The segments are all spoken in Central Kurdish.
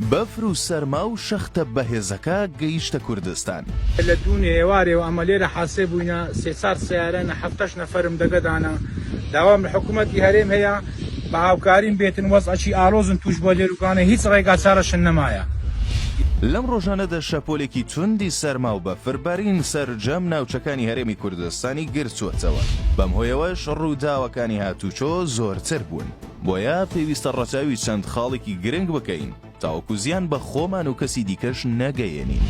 بەفر و سەرما و شەختە بەهێزەکە گەیشتە کوردستان. لە دوون ئێوارێ و ئەمە لێرە حاسێ بووینە 300 سیارەنە 7 نەفەرم دەگەدانە داوام لە حکوومەتی هەرێم هەیە بە هاوکاریم بێتن وەزعی ئالۆزن توش بۆ لێروکانە هیچ ڕێگا چارەشن نەمایە. لەم ڕۆژانەدا شەپۆلێکی توندی سەرما و بەفربارین سەرجەم ناوچەکانی هەرێمی کوردستانی گرچووەتەوە. بەم هۆیەوەش ڕووداوەکانی هاتوچۆ زۆرتر بوون. بۆیە پێویستە ڕەچاوی چەند خاڵێکی گرنگ بکەین تاوەکو زیان بە خۆمان و کەسی دیکەش نەگەیێنین.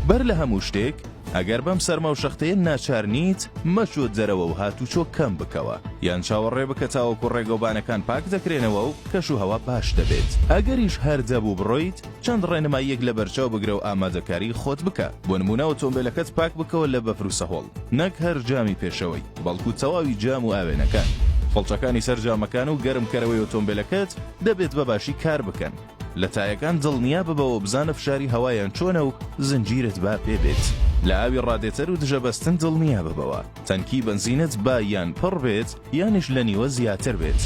بەر لە هەموو شتێک ئەگەر بەم سەرما و شەختەیە ناچار نیت مەچۆت دەرەوە و هاتوچۆ کەم بکەوە یان چاوەڕێ بکە تاوەکو ڕێگەوبانەکان پاک دەکرێنەوە و کەش و هەوا باش دەبێت. ئەگەریش هەردەبوو بڕۆیت چەند ڕێنماییەک لە بەرچاو بگرە و ئامادەکاری خۆت بکە. بۆ نمونە ئۆتۆمبیلەکەت پاک بکەوە لە بەفر و سەهۆڵ نەک هەر جامی پێشەوەی بەڵکو تەواوی جام و ئاوێنەکان. فڵچەکانی سەر جامەکان و گەرمکەرەوەی ئۆتۆمبیلەکەت دەبێت بەباشی کار بکەن. لە تایەکان دڵنیا ببەوە بزانە فشاری هەوایان چۆنە و زنجیرت با پێ بێت. لە ئاوی ڕادێتەر و دژەبەستن دڵنیا ببەوە تەنکی بەنزینت با یان پڕ بێت یانیش لە نیوە زیاتر بێت.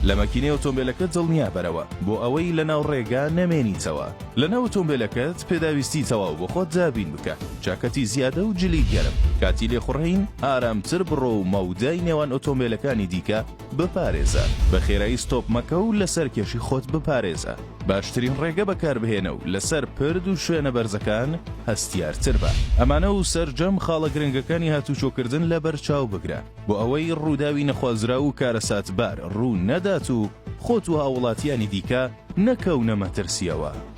لە مەکینەی ئۆتۆمبیلەکەت دڵنیا بەرەوە بۆ ئەوەی لە ناو ڕێگا نەمێنیتەوە. لە ناو ئۆتۆمبیلەکەت پێداویستی تەواو بۆ خۆت دابین بکە جاکەتی زیادە و جلی گەرم. کاتی لێخوڕین ئارامتر بڕۆ و مەودای نێوان ئۆتۆمبیلەکانی دیکە بپارێزە. بە خێرایی ستۆپ مەکە و لەسەر کێشی خۆت بپارێزە. باشترین ڕێگە بەکاربهێنە و لەسەر پرد و شوێنە بەرزەکان هەستیارتر بە. ئەمانە و سەرجەم خاڵە گرنگەکانی هاتوچۆکردن لە بەرچاو بگرە بۆ ئەوەی ڕووداوی نەخوازرا و کارەساتبار ڕوو نەدات و خۆت و هاوڵاتیانی دیکە نەکەونە مەترسیەوە.